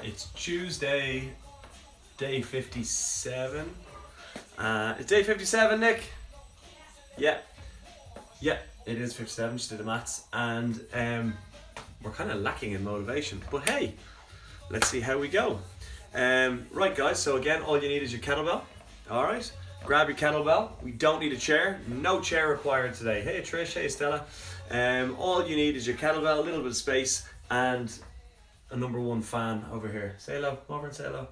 It's Tuesday, day 57. It's day 57, Nick? Yeah. Yeah, it is 57, just did the maths. And we're kind of lacking in motivation. But hey, let's see how we go. Right guys, so again, all you need is your kettlebell. Alright, grab your kettlebell. We don't need a chair. No chair required today. Hey Trish, hey Stella. All you need is your kettlebell, a little bit of space, and a number one fan over here. Say hello, come over and say hello.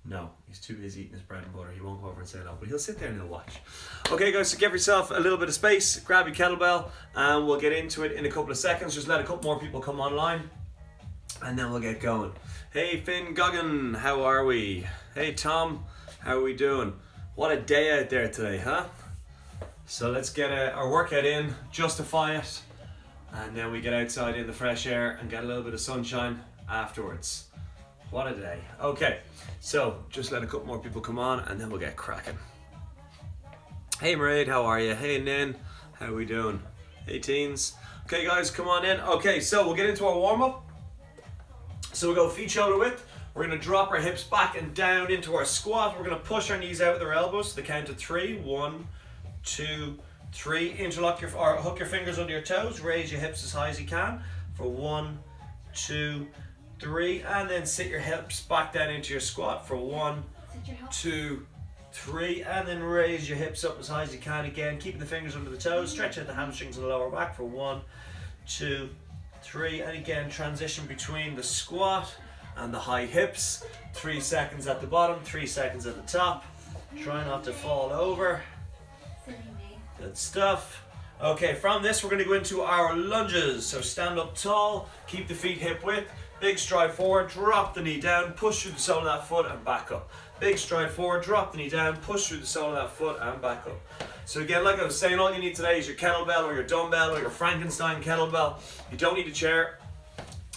No, he's too busy eating his bread and butter. He won't go over and say hello, but he'll sit there and he'll watch. Okay guys, so give yourself a little bit of space, grab your kettlebell, and we'll get into it in a couple of seconds. Just let a couple more people come online, and then we'll get going. Hey Finn Goggin, how are we? Hey Tom, how are we doing? What a day out there today, huh? So let's get our workout in, justify it, and then we get outside in the fresh air and get a little bit of sunshine afterwards. What a day. Okay, so just let a couple more people come on and then we'll get cracking. Hey Mairead, how are you? Hey Nin, how are we doing? Hey teens. Okay guys, come on in. Okay, so we'll get into our warm-up. So we'll go feet shoulder width. We're going to drop our hips back and down into our squat. We're going to push our knees out with our elbows to the count of 3. 1, 2, 3. Interlock or hook your fingers under your toes. Raise your hips as high as you can for 1, 2, 3, and then sit your hips back down into your squat for 1, 2, 3, and then raise your hips up as high as you can again, keeping the fingers under the toes. Stretch out the hamstrings and the lower back for 1, 2, 3, and again transition between the squat and the high hips. 3 seconds at the bottom, 3 seconds at the top. Try not to fall over. Good stuff. Okay, from this we're going to go into our lunges. So stand up tall, keep the feet hip width, big stride forward, drop the knee down, push through the sole of that foot and back up. Big stride forward, drop the knee down, push through the sole of that foot and back up. So again, like I was saying, all you need today is your kettlebell or your dumbbell or your Frankenstein kettlebell. You don't need a chair,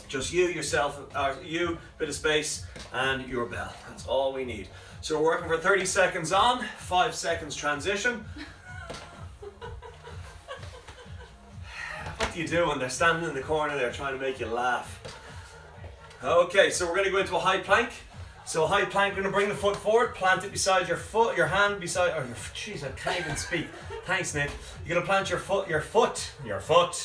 just you, yourself, you, bit of space, and your bell. That's all we need. So we're working for 30 seconds on, 5 seconds transition. What do you do when they're standing in the corner there trying to make you laugh? Okay, so we're going to go into a high plank. So a high plank, we're going to bring the foot forward, plant it beside your foot, your hand beside, jeez, I can't even speak. Thanks, Nick. You're going to plant your foot,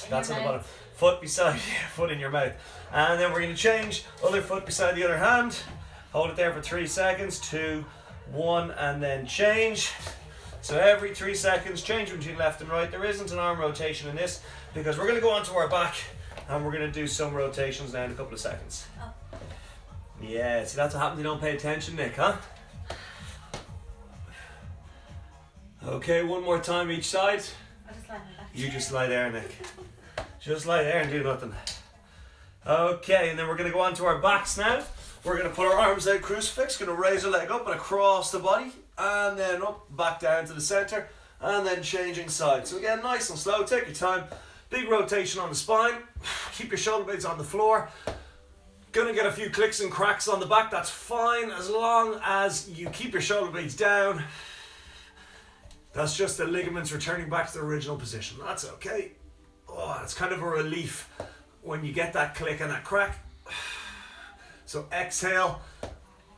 that's on the bottom. Foot beside, foot in your mouth. And then we're going to change, other foot beside the other hand. Hold it there for 3 seconds, 2, 1, and then change. So every 3 seconds, change between left and right. There isn't an arm rotation in this because we're going to go onto our back and we're going to do some rotations now in a couple of seconds. Oh. Yeah, see that's what happens if you don't pay attention, Nick, huh? Okay, one more time each side. I'll just lie on my back. You just lie there, Nick. Just lie there and do nothing. Okay, and then we're going to go on to our backs now. We're going to put our arms out crucifix, going to raise a leg up and across the body, and then up, back down to the center, and then changing sides. So again, nice and slow, take your time. Big rotation on the spine, keep your shoulder blades on the floor. Gonna get a few clicks and cracks on the back, that's fine, as long as you keep your shoulder blades down. That's just the ligaments returning back to their original position, that's okay. Oh, it's kind of a relief when you get that click and that crack. So exhale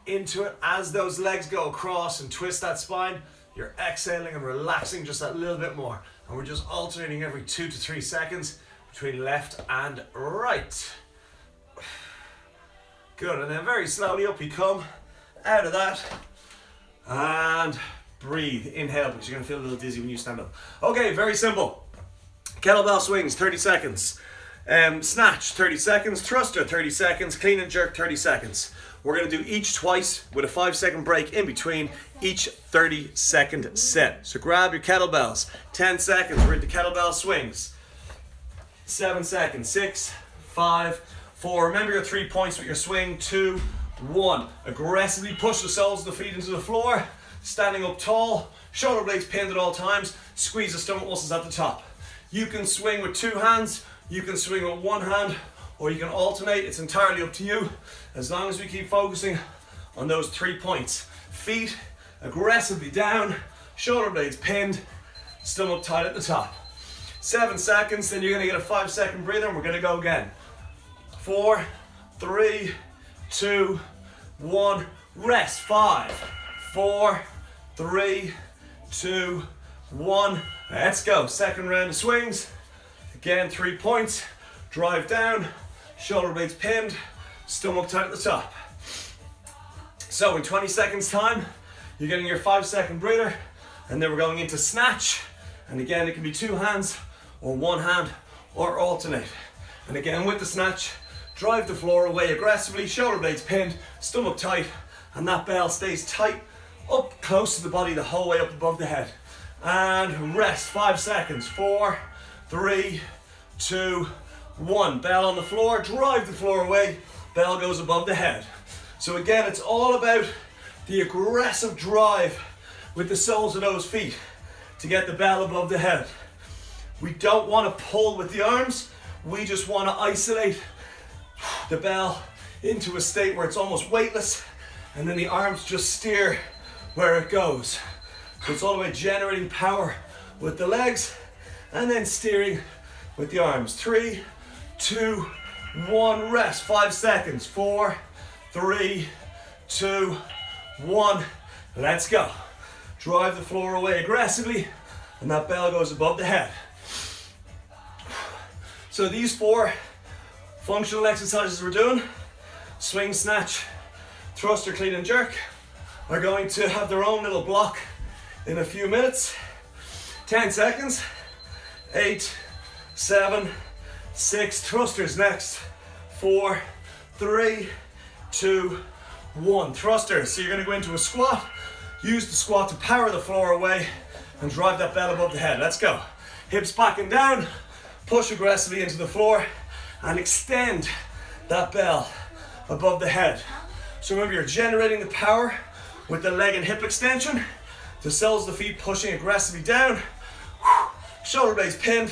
into it as those legs go across and twist that spine. You're exhaling and relaxing just that little bit more. And we're just alternating every 2 to 3 seconds between left and right. Good, and then very slowly up you come out of that. And breathe, inhale, because you're gonna feel a little dizzy when you stand up. Okay, very simple. Kettlebell swings, 30 seconds. Snatch, 30 seconds. Thruster, 30 seconds. Clean and jerk, 30 seconds. We're going to do each twice with a 5-second break in between each 30-second set. So grab your kettlebells. 10 seconds, we're into kettlebell swings. 7 seconds. 6, 5, 4. Remember your 3 points with your swing. 2, 1. Aggressively push the soles of the feet into the floor. Standing up tall. Shoulder blades pinned at all times. Squeeze the stomach muscles at the top. You can swing with 2 hands. You can swing with 1 hand, or you can alternate. It's entirely up to you, as long as we keep focusing on those 3 points. Feet aggressively down, shoulder blades pinned, stomach tight at the top. 7 seconds, then you're gonna get a 5-second breather and we're gonna go again. 4, 3, 2, 1, rest. 5, 4, 3, 2, 1. Let's go. Second round of swings. Again, 3 points. Drive down, shoulder blades pinned, stomach tight at the top. So in 20 seconds time, you're getting your 5-second breather, and then we're going into snatch. And again, it can be 2 hands or 1 hand or alternate. And again, with the snatch, drive the floor away aggressively, shoulder blades pinned, stomach tight, and that bell stays tight up close to the body the whole way up above the head. And rest, 5 seconds. 4, 3, 2, 1. Bell on the floor, drive the floor away, bell goes above the head. So again, it's all about the aggressive drive with the soles of those feet to get the bell above the head. We don't want to pull with the arms, we just want to isolate the bell into a state where it's almost weightless, and then the arms just steer where it goes. So it's all about generating power with the legs and then steering with the arms. 3, 2, 1, rest. 5 seconds. 4, 3, 2, 1. Let's go. Drive the floor away aggressively, and that bell goes above the head. So these 4 functional exercises we're doing, swing, snatch, thruster, clean and jerk, are going to have their own little block in a few minutes. 10 seconds. 8, 7, 6, thrusters next. 4, 3, 2, 1. Thrusters. So you're going to go into a squat. Use the squat to power the floor away and drive that bell above the head. Let's go. Hips back and down. Push aggressively into the floor and extend that bell above the head. So remember, you're generating the power with the leg and hip extension. The soles of the feet pushing aggressively down. Shoulder blades pinned,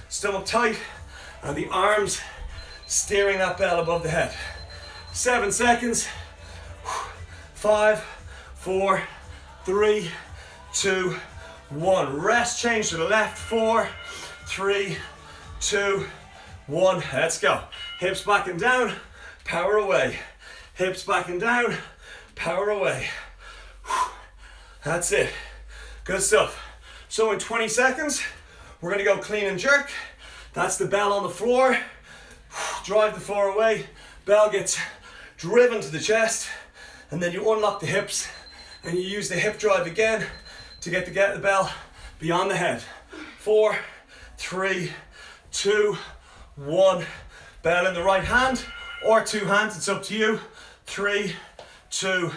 stomach tight, and the arms steering that bell above the head. 7 seconds. 5, 4, 3, 2, 1. Rest, change to the left. 4, 3, 2, 1. Let's go. Hips back and down, power away. Hips back and down, power away. That's it. Good stuff. So in 20 seconds, we're gonna go clean and jerk. That's the bell on the floor. Drive the floor away. Bell gets driven to the chest, and then you unlock the hips, and you use the hip drive again to get the bell beyond the head. 4, 3, 2, 1. Bell in the right hand or 2 hands, it's up to you. 3, 2,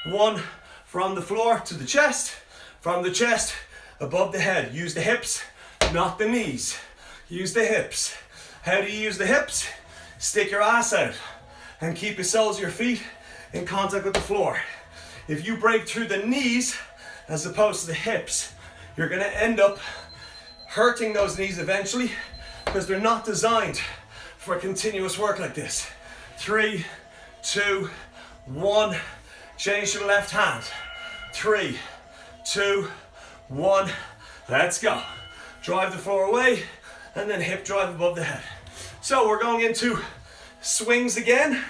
1. From the floor to the chest, from the chest above the head. Use the hips, not the knees. Use the hips. How do you use the hips? Stick your ass out and keep the soles of your feet in contact with the floor. If you break through the knees as opposed to the hips, you're going to end up hurting those knees eventually because they're not designed for continuous work like this. 3, 2, 1. Change to the left hand. 3, 2, 1. Let's go. Drive the floor away and then hip drive above the head. So we're going into swings again,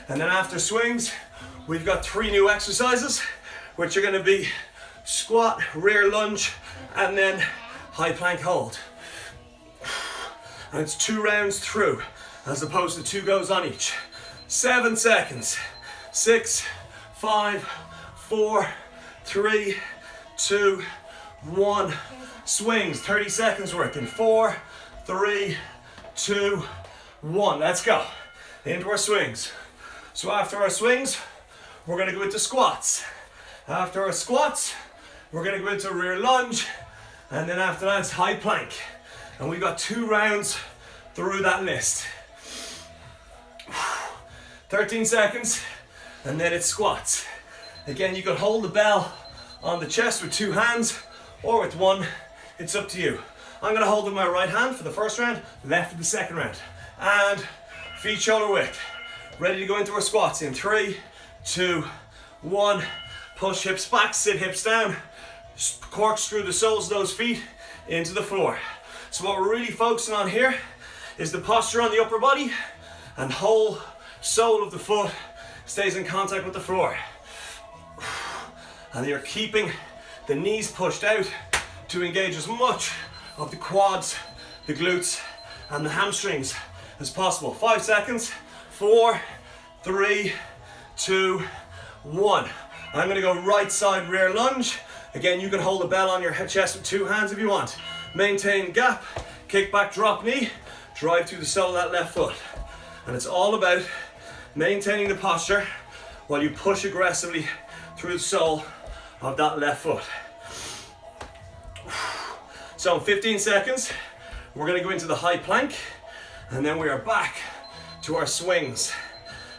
and then after swings we've got 3 new exercises, which are going to be squat, rear lunge, and then high plank hold. And it's 2 rounds through as opposed to 2 goes on each. 7 seconds. 6, 5, 4, 3, 2, 1. Swings, 30 seconds worth in 4, 3, 2, 1. Let's go. Into our swings. So after our swings, we're going to go into squats. After our squats, we're going to go into rear lunge, and then after that it's high plank. And we've got 2 rounds through that list. 13 seconds, and then it's squats. Again, you can hold the bell on the chest with 2 hands or with 1. It's up to you. I'm going to hold with my right hand for the first round, left for the second round. And feet shoulder width. Ready to go into our squats in 3, 2, 1. Push hips back, sit hips down. Corkscrew the soles of those feet into the floor. So what we're really focusing on here is the posture on the upper body and whole sole of the foot stays in contact with the floor. And you're keeping the knees pushed out to engage as much of the quads, the glutes, and the hamstrings as possible. 5 seconds. 4, 3, 2, 1. I'm gonna go right side rear lunge. Again, you can hold the bell on your chest with 2 hands if you want. Maintain gap, kick back, drop knee, drive through the sole of that left foot. And it's all about maintaining the posture while you push aggressively through the sole of that left foot. So in 15 seconds, we're gonna go into the high plank, and then we are back to our swings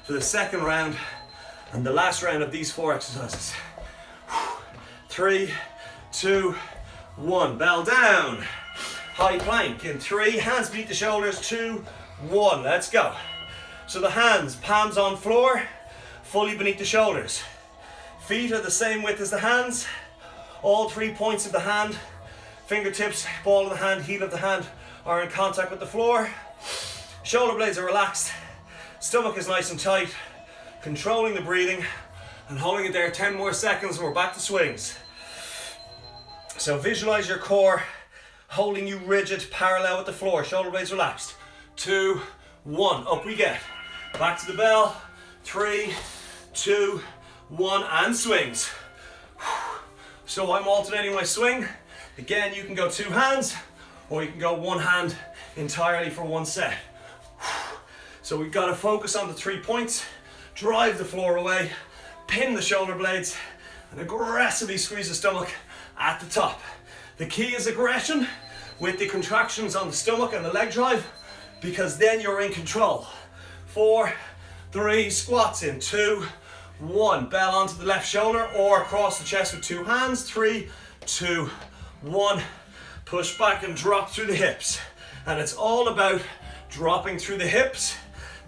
for the second round and the last round of these 4 exercises. 3, 2, 1, bell down. High plank in 3, hands beneath the shoulders, 2, 1, let's go. So the hands, palms on floor, fully beneath the shoulders. Feet are the same width as the hands. All 3 points of the hand, fingertips, ball of the hand, heel of the hand are in contact with the floor. Shoulder blades are relaxed. Stomach is nice and tight. Controlling the breathing and holding it there 10 more seconds and we're back to swings. So visualize your core holding you rigid, parallel with the floor. Shoulder blades relaxed. 2, 1, up we get. Back to the bell. 3, 2, 1, and swings. So I'm alternating my swing. Again, you can go 2 hands or you can go 1 hand entirely for 1 set. So we've got to focus on the 3 points, drive the floor away, pin the shoulder blades, and aggressively squeeze the stomach at the top. The key is aggression with the contractions on the stomach and the leg drive, because then you're in control. 4, 3, squats in, 2, 1, bell onto the left shoulder or across the chest with 2 hands, 3, 2, 1, push back and drop through the hips. And it's all about dropping through the hips.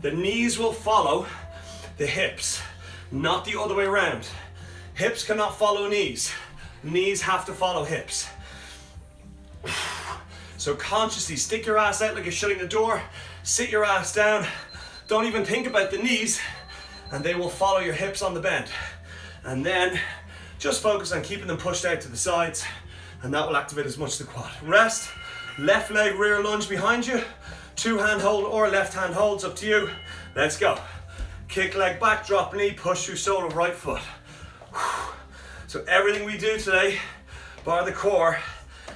The knees will follow the hips, not the other way around. Hips cannot follow knees. Knees have to follow hips. So consciously stick your ass out like you're shutting the door, sit your ass down, don't even think about the knees, and they will follow your hips on the bend. And then just focus on keeping them pushed out to the sides, and that will activate as much of the quad. Rest, left leg rear lunge behind you, 2 hand hold or left hand holds, up to you. Let's go. Kick leg back, drop knee, push through sole of right foot. So everything we do today, bar the core,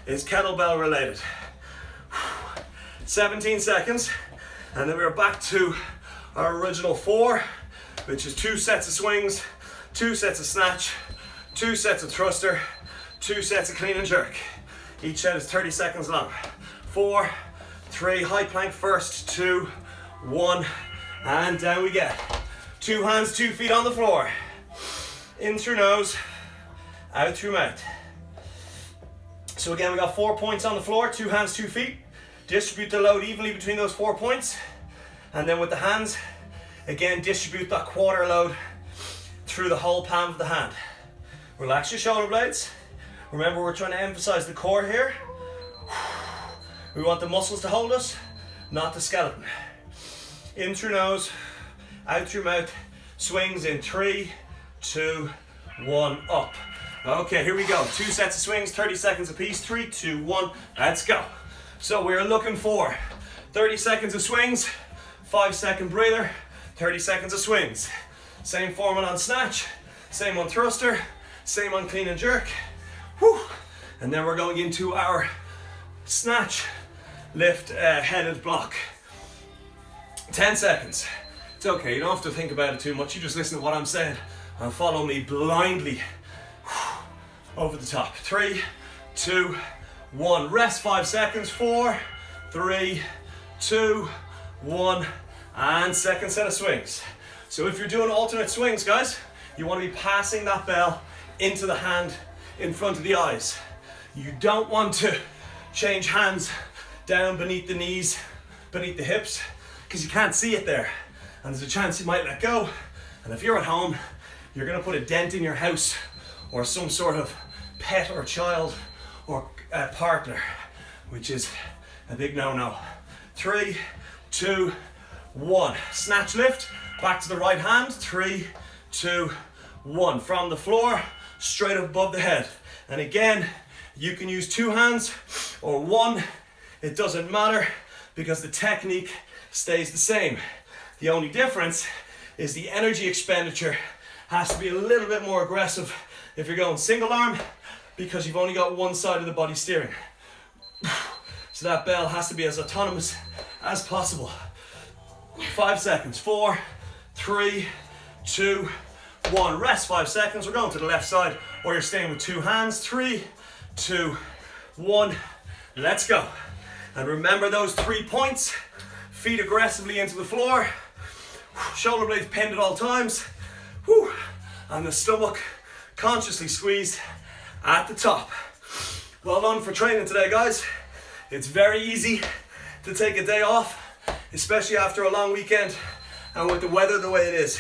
is kettlebell related. 17 seconds, and then we're back to our original 4, which is 2 sets of swings, 2 sets of snatch, 2 sets of thruster, 2 sets of clean and jerk. Each set is 30 seconds long. 4, 3, high plank first, 2, 1, and down we get. 2 hands, 2 feet on the floor. In through nose, out through mouth. So again, we got 4 points on the floor, 2 hands, 2 feet. Distribute the load evenly between those 4 points. And then with the hands, again, distribute that quarter load through the whole palm of the hand. Relax your shoulder blades. Remember, we're trying to emphasize the core here. We want the muscles to hold us, not the skeleton. In through nose, out through mouth, swings in 3, 2, 1, up. Okay, here we go. 2 sets of swings, 30 seconds apiece. 3, 2, 1, let's go. So we're looking for 30 seconds of swings, 5-second breather, 30 seconds of swings. Same format on snatch, same on thruster, same on clean and jerk. Whew. And then we're going into our snatch, lift, headed block. 10 seconds. It's okay, you don't have to think about it too much. You just listen to what I'm saying and follow me blindly. Over the top. 3, 2, 1. Rest 5 seconds. 4, 3, 2, 1. And second set of swings. So if you're doing alternate swings, guys, you want to be passing that bell into the hand in front of the eyes. You don't want to change hands down beneath the knees, beneath the hips, because you can't see it there. And there's a chance you might let go. And if you're at home, you're going to put a dent in your house or some sort of pet or child or partner, which is a big no-no. 3, 2, 1. Snatch lift. Back to the right hand. 3, 2, 1. From the floor, straight up above the head. And again, you can use 2 hands or 1. It doesn't matter because the technique stays the same. The only difference is the energy expenditure has to be a little bit more aggressive if you're going single arm because you've only got one side of the body steering. So that bell has to be as autonomous as possible. 5 seconds. 4, 3, 2, 1. Rest 5 seconds. We're going to the left side or you're staying with 2 hands. 3, 2, 1. Let's go. And remember those 3 points. Feet aggressively into the floor. Shoulder blades pinned at all times. And the stomach consciously squeezed at the top. Well done for training today, guys. It's very easy to take a day off, especially after a long weekend and with the weather the way it is.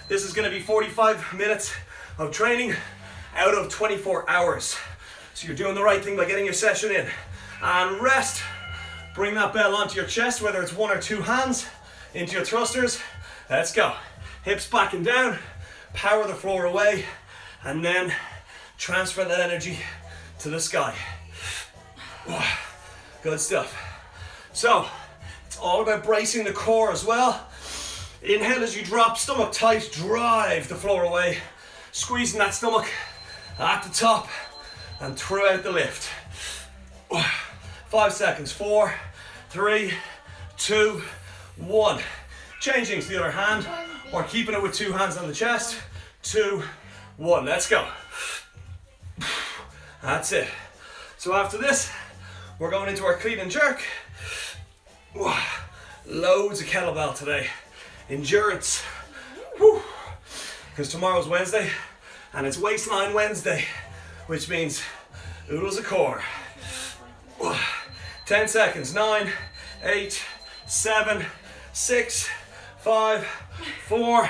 This is going to be 45 minutes of training out of 24 hours. So you're doing the right thing by getting your session in. And rest. Bring that bell onto your chest, whether it's 1 or 2 hands, into your thrusters. Let's go. Hips back and down. Power the floor away. And then transfer that energy to the sky. Good stuff. So, it's all about bracing the core as well. Inhale as you drop, stomach tight, drive the floor away. Squeezing that stomach at the top and throughout the lift. 5 seconds. 4, 3, 2, 1. Changing to the other hand or keeping it with 2 hands on the chest. 2, 1. Let's go. That's it. So after this, we're going into our clean and jerk. Loads of kettlebell today. Endurance. Because tomorrow's Wednesday and it's waistline Wednesday, which means oodles of core. 10 seconds. 9, 8, 7, 6, 5, 4,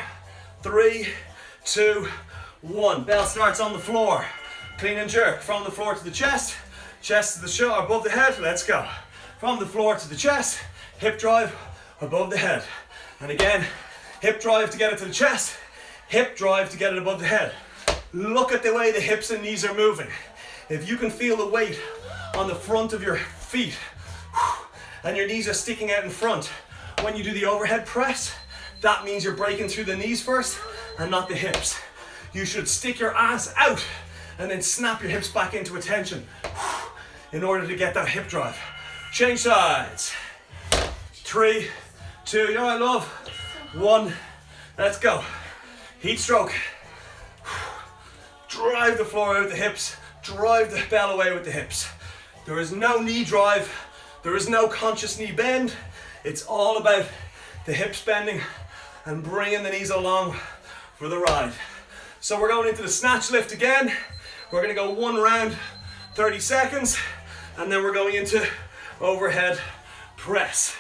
3, 2, 1. Bell starts on the floor. Clean and jerk from the floor to the chest, chest to the shoulder, above the head. Let's go. From the floor to the chest, hip drive above the head. And again, hip drive to get it to the chest, hip drive to get it above the head. Look at the way the hips and knees are moving. If you can feel the weight on the front of your feet and your knees are sticking out in front when you do the overhead press, that means you're breaking through the knees first and not the hips. You should stick your ass out and then snap your hips back into attention in order to get that hip drive. Change sides. 3, 2, you know what I love? 1, let's go. Heat stroke. Drive the floor out with the hips. Drive the bell away with the hips. There is no knee drive. There is no conscious knee bend. It's all about the hips bending and bringing the knees along for the ride. So we're going into the snatch lift again. We're going to go 1 round, 30 seconds, and then we're going into overhead press.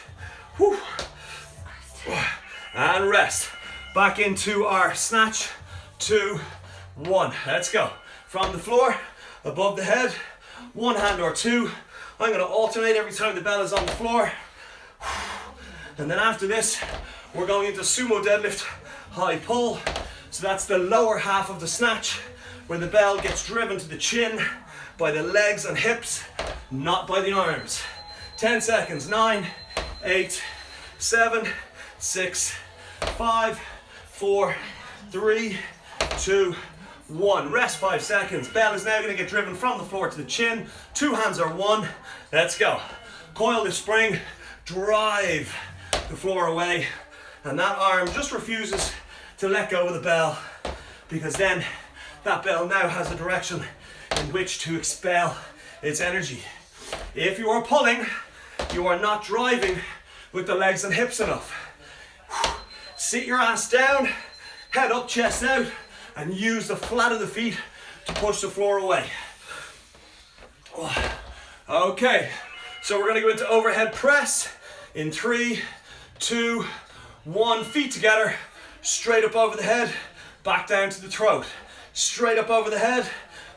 Whew. And rest. Back into our snatch. 2, 1. Let's go. From the floor, above the head, 1 hand or 2. I'm going to alternate every time the bell is on the floor. And then after this, we're going into sumo deadlift, high pull. So that's the lower half of the snatch, where the bell gets driven to the chin by the legs and hips, not by the arms. 10 seconds. 9, 8, 7, 6, 5, 4, 3, 2, 1. Rest 5 seconds. Bell is now going to get driven from the floor to the chin. 2 hands are 1. Let's go. Coil the spring, drive the floor away, and that arm just refuses to let go of the bell, because then that bell now has a direction in which to expel its energy. If you are pulling, you are not driving with the legs and hips enough. Sit your ass down, head up, chest out, and use the flat of the feet to push the floor away. Okay, so we're going to go into overhead press in 3, 2, 1. Feet together, straight up over the head, back down to the throat. Straight up over the head,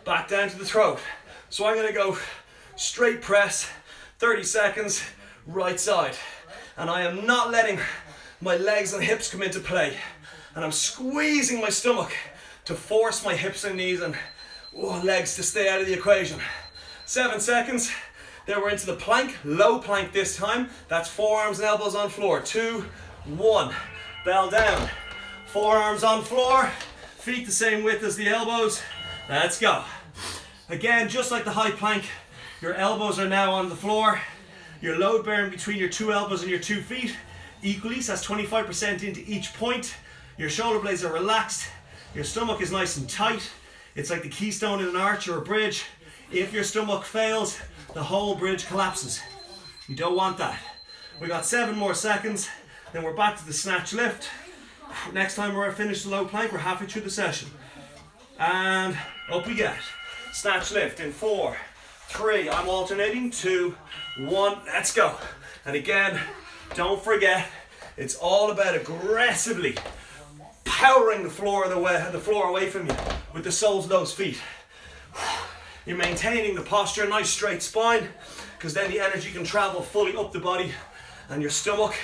back down to the throat. So I'm going to go straight press, 30 seconds, right side. And I am not letting my legs and hips come into play, and I'm squeezing my stomach to force my hips and knees and legs to stay out of the equation. 7 seconds. Then we're into the plank, low plank this time. That's forearms and elbows on floor. 2, 1. Bell down. Forearms on floor. Feet the same width as the elbows. Let's go. Again, just like the high plank, your elbows are now on the floor. Your load bearing between your 2 elbows and your 2 feet equally, so that's 25% into each point. Your shoulder blades are relaxed. Your stomach is nice and tight. It's like the keystone in an arch or a bridge. If your stomach fails, the whole bridge collapses. You don't want that. We got 7 more seconds, then we're back to the snatch lift. Next time we're finished the low plank, we're halfway through the session. And up we get. Snatch lift in 4, 3, I'm alternating, 2, 1, let's go. And again, don't forget, it's all about aggressively powering the floor away from you with the soles of those feet. You're maintaining the posture, nice straight spine, because then the energy can travel fully up the body and your stomach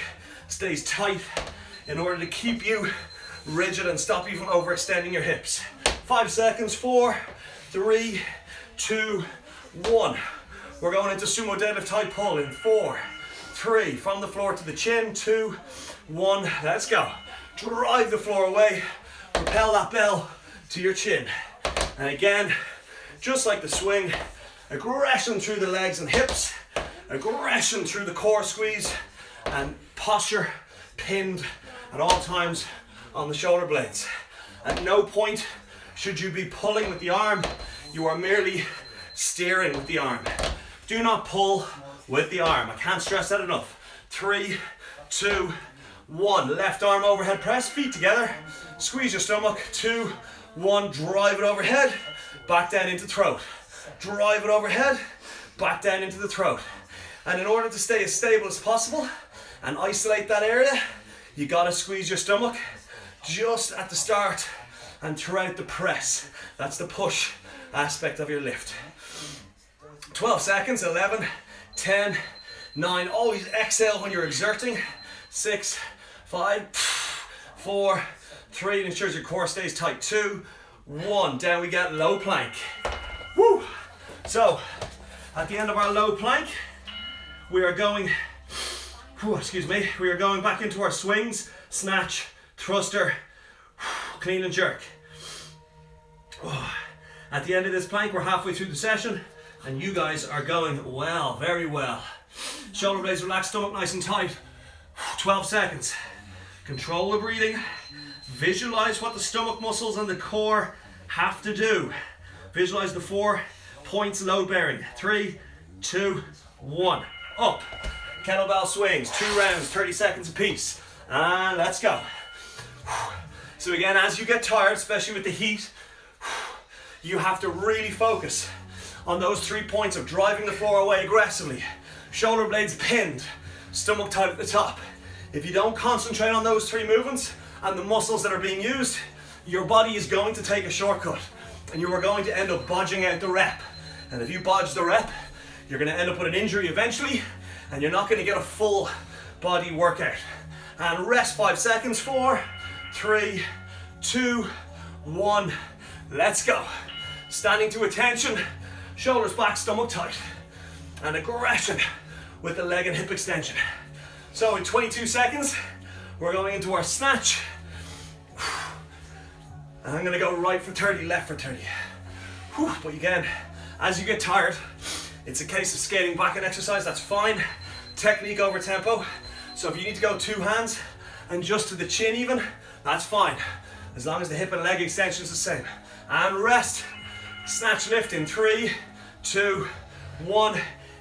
stays tight in order to keep you rigid and stop you from overextending your hips. 5 seconds, 4, 3, 2, 1. We're going into sumo deadlift high pull in 4, 3, from the floor to the chin, 2, 1, let's go. Drive the floor away, propel that bell to your chin. And again, just like the swing, aggression through the legs and hips, aggression through the core squeeze, and posture pinned at all times on the shoulder blades. At no point should you be pulling with the arm, you are merely steering with the arm. Do not pull with the arm, I can't stress that enough. 3, 2, 1, left arm overhead press, feet together, squeeze your stomach, 2, 1, drive it overhead, back down into throat. Drive it overhead, back down into the throat. And in order to stay as stable as possible and isolate that area, you gotta squeeze your stomach just at the start and throughout the press. That's the push aspect of your lift. 12 seconds, 11, 10, 9, always exhale when you're exerting. 6, 5, 4, 3, it ensures your core stays tight. 2, 1, down we get, low plank. Woo! So, at the end of our low plank, we are going back into our swings, snatch, thruster, clean and jerk. At the end of this plank, we're halfway through the session, and you guys are going well, very well. Shoulder blades relaxed, stomach nice and tight. 12 seconds. Control the breathing. Visualize what the stomach muscles and the core have to do. Visualize the 4 points load bearing. 3, 2, 1. Up. Kettlebell swings, 2 rounds, 30 seconds apiece. And let's go. So again, as you get tired, especially with the heat, you have to really focus on those 3 points of driving the floor away aggressively. Shoulder blades pinned, stomach tight at the top. If you don't concentrate on those 3 movements and the muscles that are being used, your body is going to take a shortcut and you are going to end up bodging out the rep. And if you bodge the rep, you're going to end up with an injury eventually and you're not going to get a full body workout. And rest 5 seconds, 4, 3, 2, 1, let's go. Standing to attention, shoulders back, stomach tight. And aggression with the leg and hip extension. So in 22 seconds, we're going into our snatch. And I'm gonna go right for 30, left for 30. But again, as you get tired, it's a case of scaling back an exercise, that's fine. Technique over tempo. So if you need to go 2 hands and just to the chin even, that's fine. As long as the hip and leg extension is the same. And rest. Snatch lift in 3, 2, 1.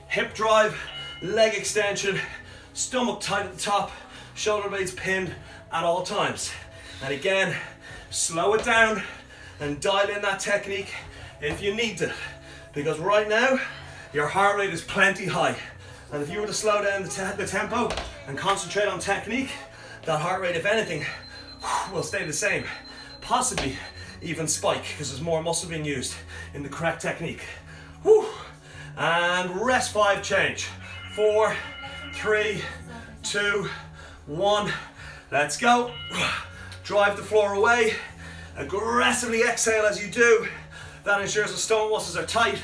Hip drive, leg extension, stomach tight at the top, shoulder blades pinned at all times. And again, slow it down and dial in that technique if you need to. Because right now, your heart rate is plenty high. And if you were to slow down the tempo and concentrate on technique, that heart rate, if anything, will stay the same. Possibly even spike, because there's more muscle being used in the correct technique. And rest 5, change. 4, 3, 2, 1. Let's go. Drive the floor away. Aggressively exhale as you do. That ensures the stomach muscles are tight.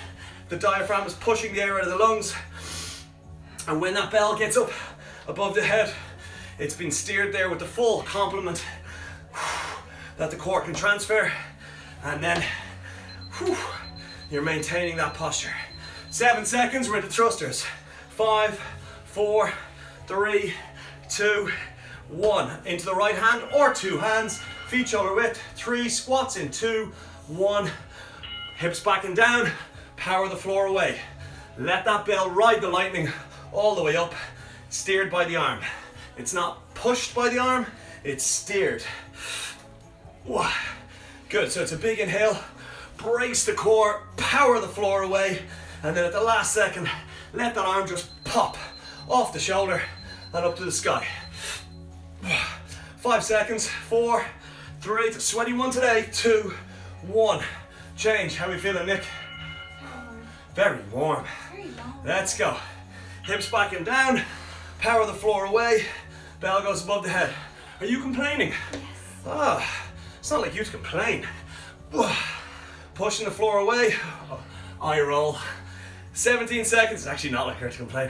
The diaphragm is pushing the air out of the lungs. And when that bell gets up above the head, it's been steered there with the full complement that the core can transfer. And then you're maintaining that posture. 7 seconds, we're into thrusters. 5, 4, 3, 2, 1. Into the right hand or two hands. Feet shoulder width. 3 squats in 2, 1. Hips back and down. Power the floor away. Let that bell ride the lightning all the way up. Steered by the arm. It's not pushed by the arm, it's steered. Good, so it's a big inhale. Brace the core, power the floor away. And then at the last second, let that arm just pop off the shoulder and up to the sky. 5 seconds, 4, 3, it's a sweaty one today, 2, 1. Change, how are we feeling, Nick? Very warm. Let's go. Hips back and down, power the floor away, bell goes above the head. Are you complaining? Yes. It's not like you to complain. Pushing the floor away, eye roll. 17 seconds, it's actually not like her to complain.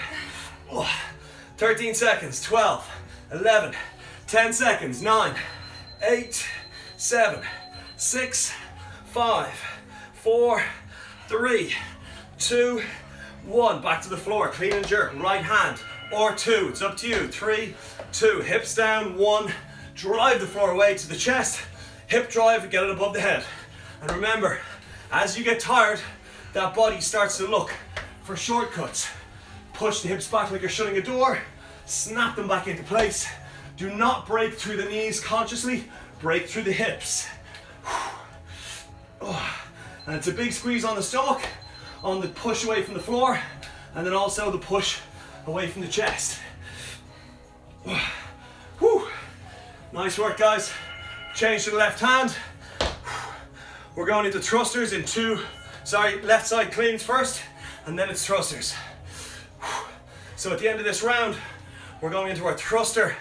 13 seconds, 12, 11, 10 seconds, 9, 8, 7, 6, 5, 4, 3, 2, 1. Back to the floor, clean and jerk, right hand or 2, it's up to you. 3, 2, hips down, 1, drive the floor away to the chest, hip drive and get it above the head. And remember, as you get tired, that body starts to look for shortcuts. Push the hips back like you're shutting a door, snap them back into place. Do not break through the knees consciously, break through the hips. And it's a big squeeze on the stomach, on the push away from the floor, and then also the push away from the chest. Nice work, guys. Change to the left hand. We're going into thrusters in left side cleans first, and then it's thrusters. So at the end of this round, we're going into our thruster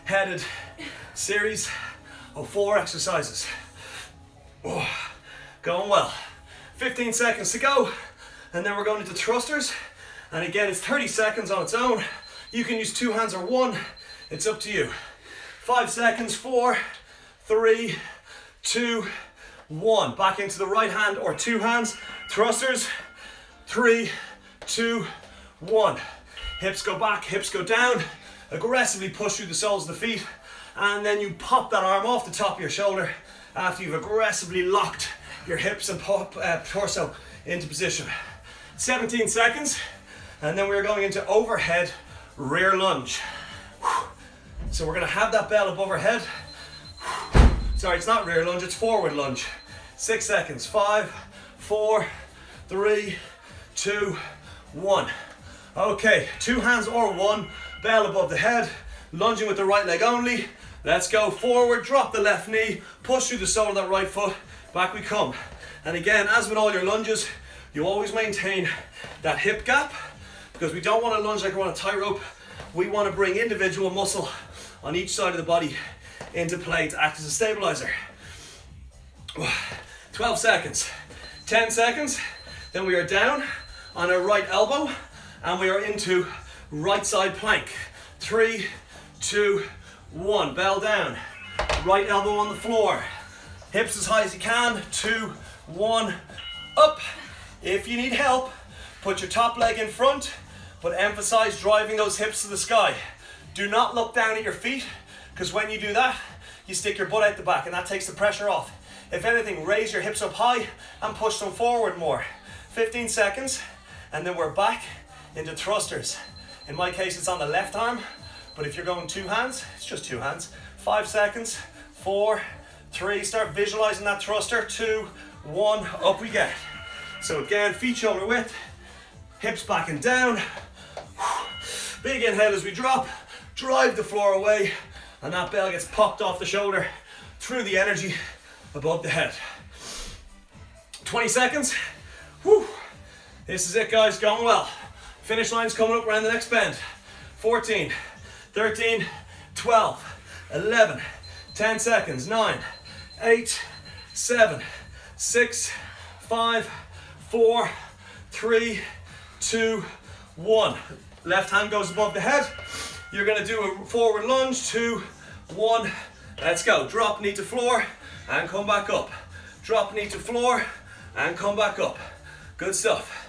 headed series of 4 exercises. Going well. 15 seconds to go, and then we're going into thrusters. And again, it's 30 seconds on its own. You can use 2 hands or 1, it's up to you. 5 seconds, 4, 3, 2, 1. Back into the right hand or 2 hands. Thrusters, 3, 2, 1. Hips go back, hips go down. Aggressively push through the soles of the feet. And then you pop that arm off the top of your shoulder after you've aggressively locked your hips and torso into position. 17 seconds. And then we're going into overhead rear lunge. So we're going to have that bell above our head. Sorry, it's not rear lunge, it's forward lunge. 6 seconds. 5, 4, 3, 2, 1. Okay, 2 hands or 1, bell above the head, lunging with the right leg only. Let's go forward, drop the left knee, push through the sole of that right foot, back we come. And again, as with all your lunges, you always maintain that hip gap, because we don't want to lunge like we're on a tightrope. We want to bring individual muscle on each side of the body into play to act as a stabilizer. 12 seconds, 10 seconds, then we are down on our right elbow and we are into right side plank. 3, 2, 1, bell down, right elbow on the floor, hips as high as you can. 2, 1, up. If you need help, put your top leg in front, but emphasize driving those hips to the sky. Do not look down at your feet, because when you do that, you stick your butt out the back and that takes the pressure off. If anything, raise your hips up high and push them forward more. 15 seconds, and then we're back into thrusters. In my case, it's on the left arm, but if you're going 2 hands, it's just 2 hands. 5 seconds, 4, 3, start visualizing that thruster. 2, 1, up we get. So again, feet shoulder width, hips back and down. Big inhale as we drop, drive the floor away, and that bell gets popped off the shoulder through the energy above the head. 20 seconds. Whew. This is it, guys, going well. Finish line's coming up around the next bend. 14, 13, 12, 11, 10 seconds, 9, 8, 7, 6, 5, 4, 3, 2, 1. Left hand goes above the head. You're gonna do a forward lunge, 2, 1, let's go. Drop knee to floor and come back up. Drop knee to floor and come back up. Good stuff.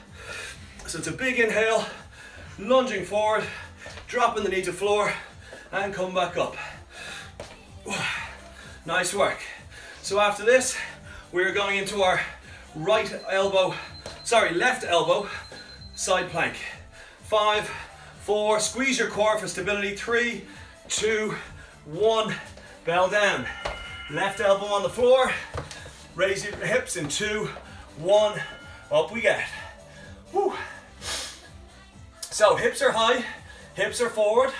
So it's a big inhale, lunging forward, dropping the knee to floor and come back up. Nice work. So after this, we're going into our left elbow side plank. 5, 4, squeeze your core for stability. 3, 2, 1, bell down. Left elbow on the floor, raise your hips in 2, 1, up we get. Woo. So hips are high, hips are forward,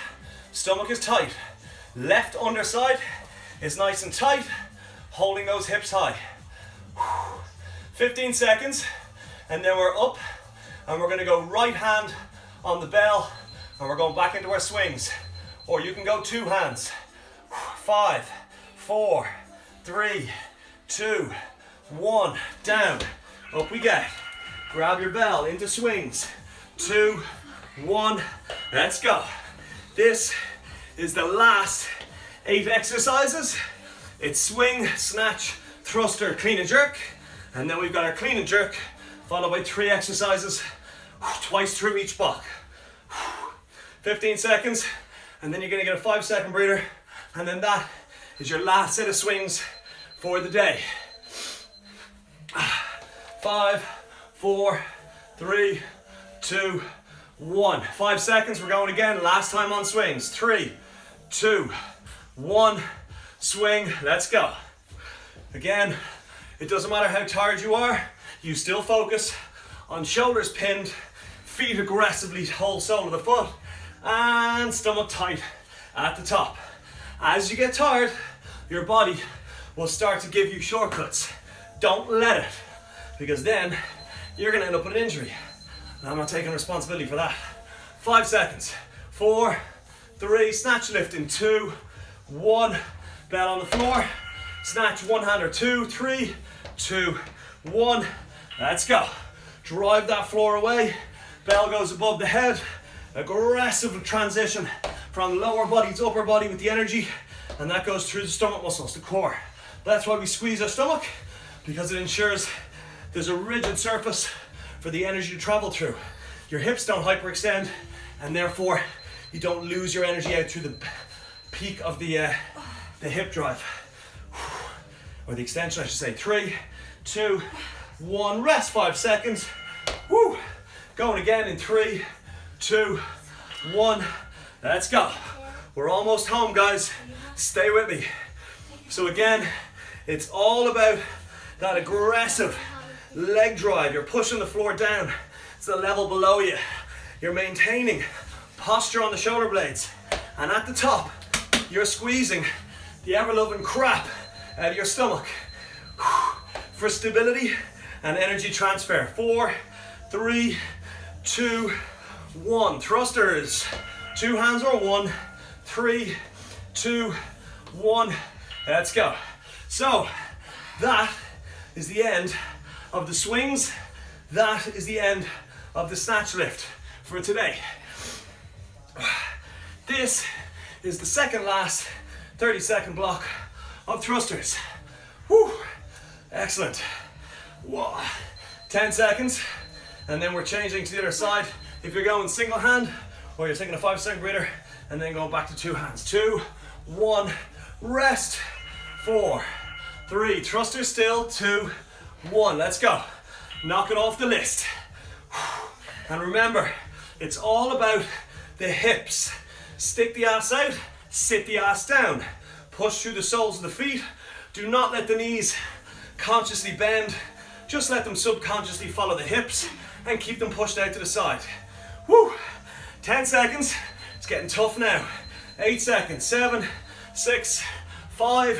stomach is tight. Left underside is nice and tight, holding those hips high. 15 seconds, and then we're up, and we're gonna go right hand on the bell, and we're going back into our swings. Or you can go two hands. 5, 4, 3, 2, 1, down. Up we get. Grab your bell into swings. 2, 1, let's go. This is the last 8 exercises. It's swing, snatch, thruster, clean and jerk. And then we've got our clean and jerk, followed by 3 exercises, twice through each block. 15 seconds, and then you're gonna get a 5-second breather, and then that is your last set of swings for the day. 5, 4, 3, 2, 1. 5 seconds, we're going again, last time on swings. 3, 2, 1, swing, let's go. Again, it doesn't matter how tired you are, you still focus on shoulders pinned, feet aggressively, whole sole of the foot, and stomach tight at the top. As you get tired, your body will start to give you shortcuts. Don't let it, because then you're gonna end up with an injury. And I'm not taking responsibility for that. 5 seconds. 4, 3, snatch lift in 2, 1, bell on the floor, snatch one hander, 2, 3, 2, 1, let's go. Drive that floor away, bell goes above the head, aggressive transition from lower body to upper body with the energy, and that goes through the stomach muscles, the core. That's why we squeeze our stomach, because it ensures there's a rigid surface for the energy to travel through. Your hips don't hyperextend, and therefore you don't lose your energy out through the peak of the hip drive. Or the extension, I should say. 3, 2, 1, rest 5 seconds. Woo! Going again in 3, 2, 1, let's go. We're almost home, guys. Stay with me. So again, it's all about that aggressive leg drive. You're pushing the floor down to the level below you. You're maintaining posture on the shoulder blades. And at the top, you're squeezing the ever-loving crap out of your stomach for stability and energy transfer. 4, 3, 2, 1. Thrusters. 2 hands or 1. 3, 2, 1. Let's go. So that is the end of the swings. That is the end of the snatch lift for today. This is the second last 30-second block of thrusters. Woo! Excellent. Whoa. 10 seconds, and then we're changing to the other side. If you're going single hand, or you're taking a 5-second breather, and then going back to 2 hands. 2, 1, rest. 4, 3, thrusters still. 2, 1, let's go. Knock it off the list. And remember, it's all about the hips. Stick the ass out, sit the ass down. Push through the soles of the feet. Do not let the knees consciously bend. Just let them subconsciously follow the hips and keep them pushed out to the side. Woo! 10 seconds. It's getting tough now. 8 seconds. 7, 6, 5,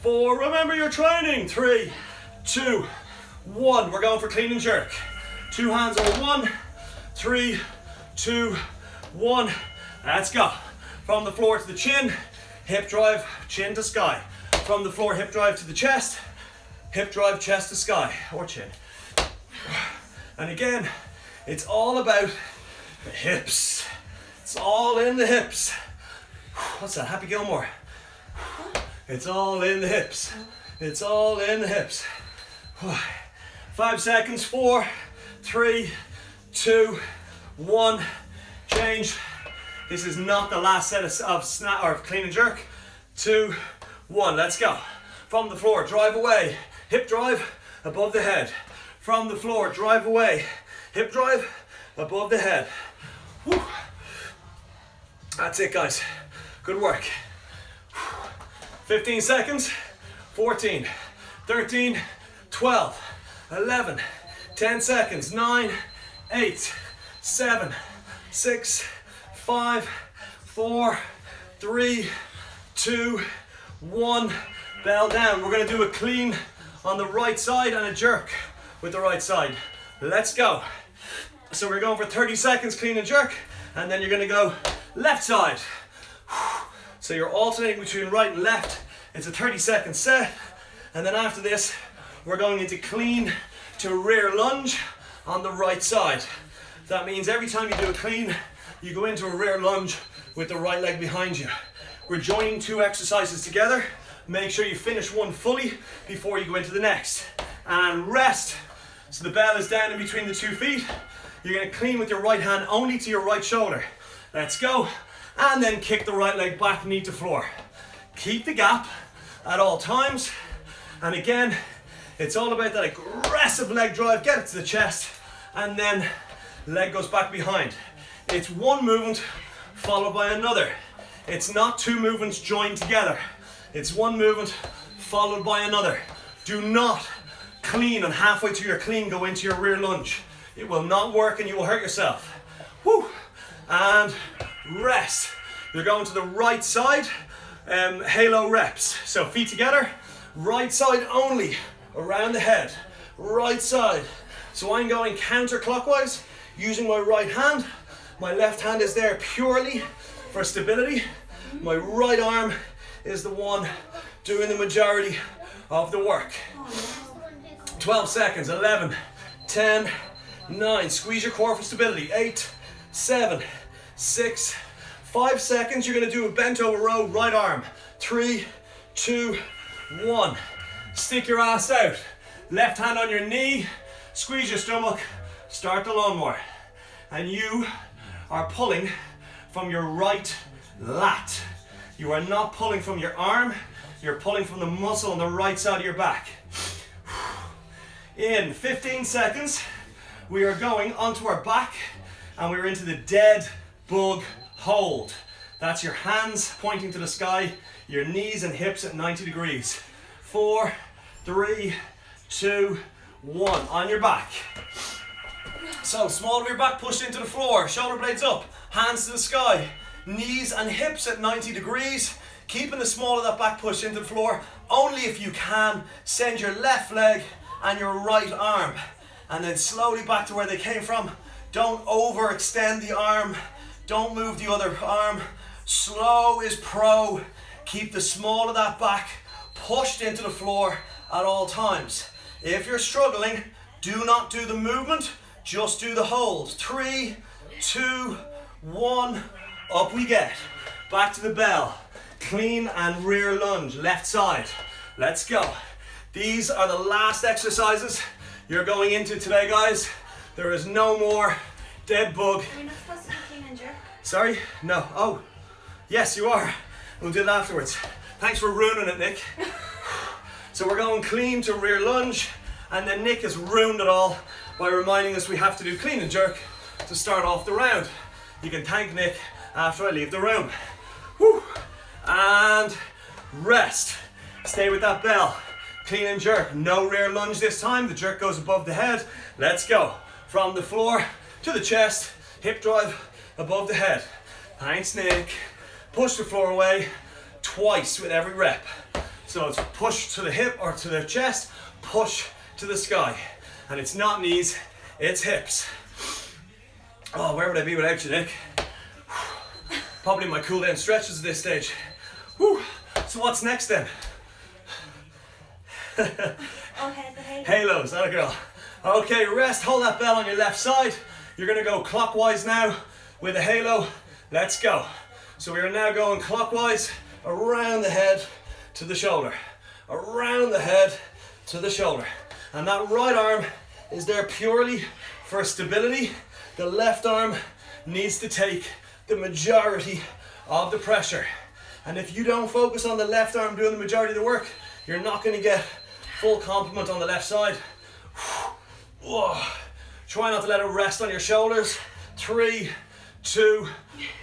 4. Remember your training. 3, 2, 1. We're going for clean and jerk. 2 hands on 1. 3, 2, 1. Let's go. From the floor to the chin. hip drive, chin to sky. From the floor, hip drive to the chest, hip drive, chest to sky, or chin. And again, it's all about the hips. It's all in the hips. What's that, Happy Gilmore? It's all in the hips. It's all in the hips. 5 seconds, 4, 3, 2, 1, change. This is not the last set of snap or clean and jerk. 2, 1, let's go. From the floor, drive away, hip drive above the head. From the floor, drive away, hip drive above the head. Whew. That's it, guys. Good work. 15 seconds, 14, 13, 12, 11, 10 seconds, 9, 8, 7, 6, 5, 4, 3, 2, 1. Bell down. We're going to do a clean on the right side and a jerk with the right side. Let's go. So we're going for 30 seconds clean and jerk, and then you're going to go left side. So you're alternating between right and left. It's a 30-second set, and then after this we're going into clean to rear lunge on the right side. That means every time you do a clean, you go into a rear lunge with the right leg behind you. We're joining 2 exercises together. Make sure you finish one fully before you go into the next. And rest. So the bell is down in between the 2 feet. You're going to clean with your right hand only to your right shoulder. Let's go. And then kick the right leg back, knee to floor. Keep the gap at all times. And again, it's all about that aggressive leg drive. Get it to the chest, and then leg goes back behind. It's one movement followed by another. It's not 2 movements joined together. It's one movement followed by another. Do not clean and halfway through your clean go into your rear lunge. It will not work and you will hurt yourself. Woo. And rest. You're going to the right side, halo reps. So feet together, right side only, around the head, right side. So I'm going counterclockwise, using my right hand. My left hand is there purely for stability. My right arm is the one doing the majority of the work. 12 seconds, 11, 10, 9, squeeze your core for stability, 8, 7, 6, 5 seconds, you're going to do a bent over row, right arm, 3, 2, 1, stick your ass out, left hand on your knee, squeeze your stomach, start the lawnmower, and you are pulling from your right lat. You are not pulling from your arm, you're pulling from the muscle on the right side of your back. In 15 seconds, we are going onto our back and we're into the dead bug hold. That's your hands pointing to the sky, your knees and hips at 90 degrees. 4, 3, 2, 1. On your back. So small of your back pushed into the floor, shoulder blades up, hands to the sky, knees and hips at 90 degrees. Keeping the small of that back pushed into the floor. Only if you can, send your left leg and your right arm, and then slowly back to where they came from. Don't overextend the arm. Don't move the other arm. Slow is pro. Keep the small of that back pushed into the floor at all times. If you're struggling, do not do the movement, just do the hold. 3, 2, 1, up we get. Back to the bell. Clean and rear lunge, left side. Let's go. These are the last exercises you're going into today, guys. There is no more dead bug. Are we not supposed to do clean and jerk? Sorry? No. Oh, yes, you are. We'll do it afterwards. Thanks for ruining it, Nick. So we're going clean to rear lunge, and then Nick has ruined it all by reminding us we have to do clean and jerk to start off the round. You can thank Nick after I leave the room. Whew. And rest. Stay with that bell. Clean and jerk. No rear lunge this time. The jerk goes above the head. Let's go. From the floor to the chest. Hip drive above the head. Thanks, Nick. Push the floor away twice with every rep. So it's push to the hip or to the chest, push to the sky. And it's not knees, it's hips. Oh, where would I be without you, Nick? Probably my cool down stretches at this stage. Whew. So what's next then? Oh, head, the halo. Halos, that a girl. Okay, rest, hold that bell on your left side. You're gonna go clockwise now with a halo. Let's go. So we are now going clockwise around the head to the shoulder. Around the head to the shoulder. And that right arm is there purely for stability. The left arm needs to take the majority of the pressure. And if you don't focus on the left arm doing the majority of the work, you're not going to get full complement on the left side. Try not to let it rest on your shoulders. 3, 2,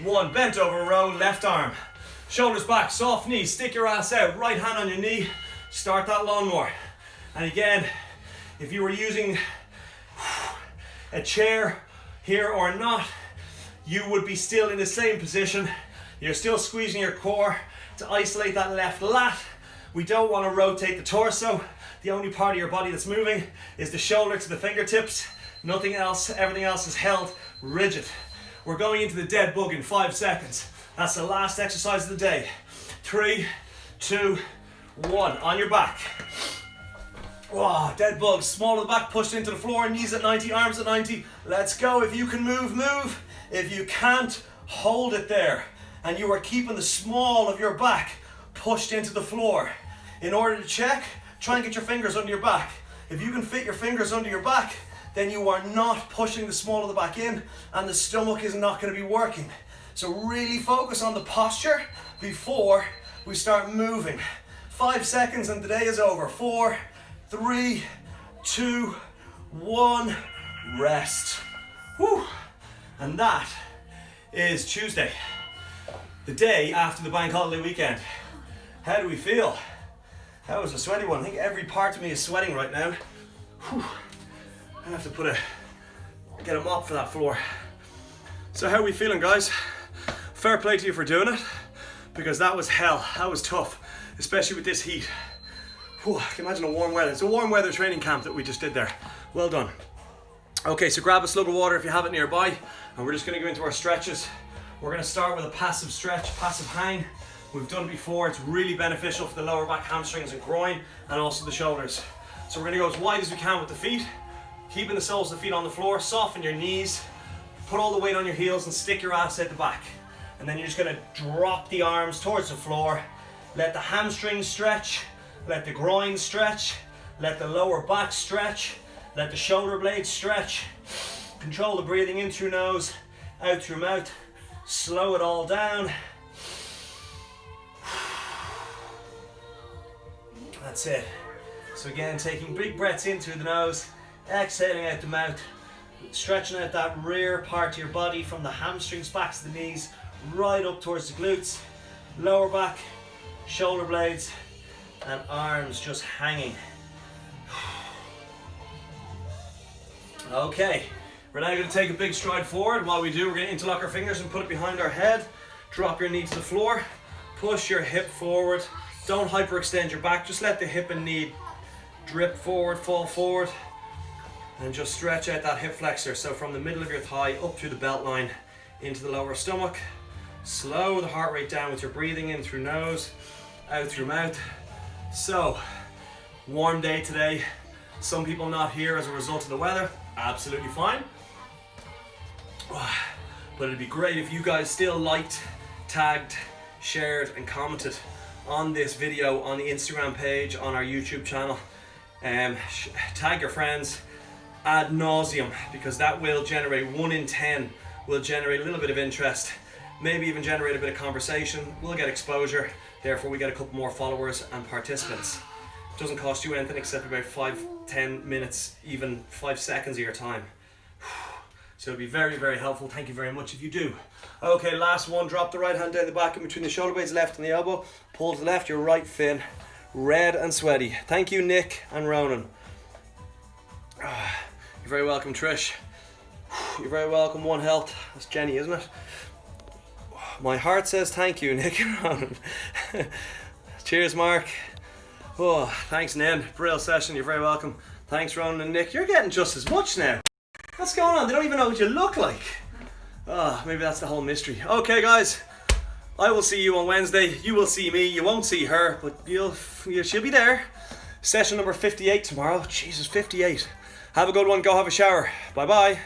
1. Bent over row, left arm. Shoulders back, soft knees, stick your ass out. Right hand on your knee. Start that lawnmower. And again, if you were using a chair here or not, you would be still in the same position. You're still squeezing your core to isolate that left lat. We don't want to rotate the torso. The only part of your body that's moving is the shoulder to the fingertips. Nothing else, everything else is held rigid. We're going into the dead bug in 5 seconds. That's the last exercise of the day. 3, 2, 1. On your back. Wow, dead bug. Small of the back, pushed into the floor, knees at 90, arms at 90. Let's go. If you can move, move. If you can't, hold it there. And you are keeping the small of your back pushed into the floor. In order to check, try and get your fingers under your back. If you can fit your fingers under your back, then you are not pushing the small of the back in and the stomach is not going to be working. So really focus on the posture before we start moving. 5 seconds and the day is over. 4, 3, 2, 1, rest. Whew. And that is Tuesday, the day after the bank holiday weekend. How do we feel? That was a sweaty one. I think every part of me is sweating right now. Whew. I have to get a mop for that floor. So how are we feeling, guys? Fair play to you for doing it, because that was hell. That was tough, especially with this heat. Whew, I can imagine a warm weather. It's a warm weather training camp that we just did there. Well done. Okay, so grab a slug of water if you have it nearby, and we're just going to go into our stretches. We're going to start with a passive stretch, passive hang. We've done it before. It's really beneficial for the lower back, hamstrings and groin, and also the shoulders. So we're going to go as wide as we can with the feet, keeping the soles of the feet on the floor. Soften your knees, put all the weight on your heels and stick your ass out the back. And then you're just going to drop the arms towards the floor. Let the hamstrings stretch, let the groin stretch, let the lower back stretch, let the shoulder blades stretch. Control the breathing in through nose, out through mouth. Slow it all down. That's it. So again, taking big breaths in through the nose, exhaling out the mouth, stretching out that rear part of your body from the hamstrings back to the knees, right up towards the glutes, lower back, shoulder blades, and arms just hanging. Okay, we're now going to take a big stride forward. While we do, we're going to interlock our fingers and put it behind our head. Drop your knee to the floor, push your hip forward. Don't hyperextend your back, just let the hip and knee drip forward, fall forward, and just stretch out that hip flexor. So from the middle of your thigh up through the belt line into the lower stomach. Slow the heart rate down with your breathing in through nose, out through mouth. So, warm day today. Some people not here as a result of the weather. Absolutely fine. But it'd be great if you guys still liked, tagged, shared and commented on this video on the Instagram page, on our YouTube channel. Tag your friends ad nauseum, because that will generate 1 in 10 will generate a little bit of interest, maybe even generate a bit of conversation. We'll get exposure, therefore we get a couple more followers and participants. It doesn't cost you anything except about 5-10 minutes, even 5 seconds of your time. So it'll be very, very helpful. Thank you very much if you do. Okay, last one. Drop the right hand down the back in between the shoulder blades, left and the elbow. Pull to the left, your right fin, red and sweaty. Thank you, Nick and Ronan. You're very welcome, Trish. You're very welcome, One Health. That's Jenny, isn't it? My heart says thank you, Nick and Ronan. Cheers, Mark. Oh, thanks, Nen. Brilliant session. You're very welcome. Thanks, Ronan and Nick. You're getting just as much now. What's going on? They don't even know what you look like. Oh, maybe that's the whole mystery. Okay, guys. I will see you on Wednesday. You will see me. You won't see her, but she'll be there. Session number 58 tomorrow. Jesus, 58. Have a good one. Go have a shower. Bye bye.